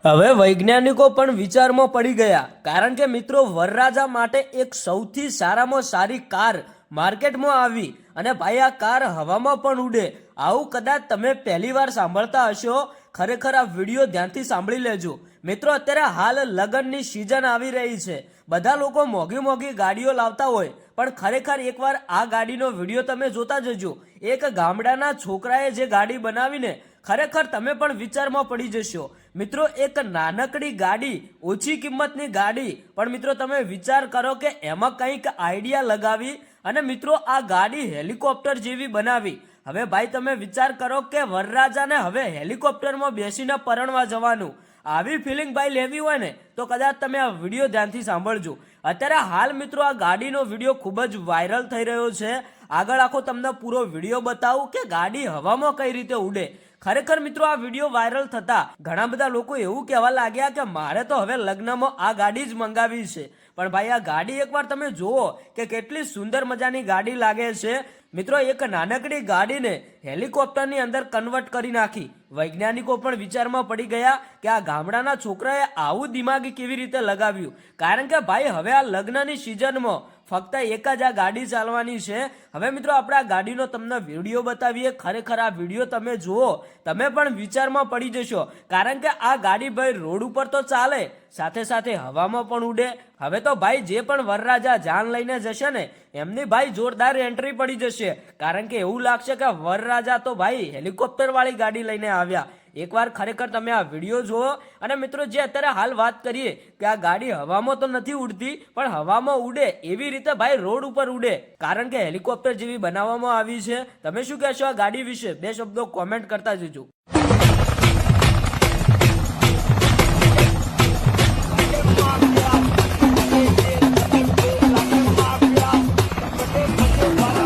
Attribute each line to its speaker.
Speaker 1: હવે વૈજ્ઞાનિકો પણ વિચારમાં પડી ગયા, કારણ કે મિત્રો વરરાજા માટે એક સૌથી સારામાં સારી કાર માર્કેટમાં આવી અને ભાઈ આ કાર હવામાં પણ ઉડે. આવું કદાચ તમે પહેલીવાર સાંભળતા હશો. ખરેખર આ વિડીયો ધ્યાનથી સાંભળી લેજો મિત્રો. અત્યારે હાલ લગ્નની સિઝન આવી રહી છે. બધા લોકો મોંઘી મોંઘી ગાડીઓ લાવતા હોય, પણ ખરેખર એકવાર આ ગાડીનો વિડીયો તમે જોતા જજો. એક ગામડાના છોકરાએ જે ગાડી બનાવીને ખરેખર તમે પણ વિચારમાં પડી જશો મિત્રો. એક નાનકડી ગાડી, ઓછી કિંમતની ગાડી, પણ મિત્રો તમે વિચાર કરો કે એમાં કંઈક આઈડિયા લગાવી અને મિત્રો આ ગાડી હેલિકોપ્ટર જેવી બનાવી. હવે ભાઈ તમે વિચાર કરો કે વરરાજાને હવે હેલિકોપ્ટરમાં બેસીને પરણવા જવાનું. આવી ફિલિંગ ભાઈ લેવી હોય ને તો કદાચ તમે આ વિડીયો ધ્યાનથી સાંભળજો. અત્યારે હાલ મિત્રો આ ગાડીનો વિડીયો ખૂબ જ વાયરલ થઈ રહ્યો છે. આગળ આખો તમને પૂરો વિડીયો બતાવું કે ગાડી હવામાં કઈ રીતે ઉડે. ખરેખર મિત્રો આ વિડીયો વાયરલ થતા ઘણા બધા લોકો એવું કહેવા લાગ્યા કે મારે તો હવે લગ્નમાં આ ગાડી જ મંગાવી છે. પણ ભાઈ આ ગાડી એકવાર તમે જુઓ કે કેટલી સુંદર મજાની ગાડી લાગે છે મિત્રો. એક નાનકડી ગાડીને હેલિકોપ્ટરની અંદર કન્વર્ટ કરી નાખી. વૈજ્ઞાનિકો પણ વિચારમાં પડી ગયા કે આ ગામડાના છોકરાએ આવું દિમાગ કેવી રીતે લગાવ્યું. કારણ કે ભાઈ હવે આ લગ્નની સિઝનમાં ફક્ત એક જ આ ગાડી ચાલવાની છે. હવે મિત્રો આપણે આ ગાડીનો તમને વિડીયો બતાવીએ. ખરેખર આ વિડીયો તમે જુઓ, તમે પણ વિચારમાં પડી જશો. કારણ કે આ ગાડી ભાઈ રોડ ઉપર તો ચાલે, સાથે સાથે હવામાં પણ ઉડે. હવે તો ભાઈ જે પણ વરરાજા જાન લઈને જશે ને એમની ભાઈ જોરદાર એન્ટ્રી પડી જશે. કારણ કે એવું લાગશે કે વરરાજા તો ભાઈ હેલિકોપ્ટર વાળી ગાડી લઈને આવ્યા. એકવાર ખરેખર તમે આ વિડીયો જુઓ. અને મિત્રો જે અત્યારે હાલ વાત કરીએ કે આ ગાડી હવામાં તો નથી ઉડતી, પણ હવામાં ઉડે એવી રીતે ભાઈ રોડ ઉપર ઉડે, કારણ કે હેલિકોપ્ટર જેવી બનાવવામાં આવી છે. તમે શું કહેશો આ ગાડી વિશે? બે શબ્દો કોમેન્ટ કરતા જજો.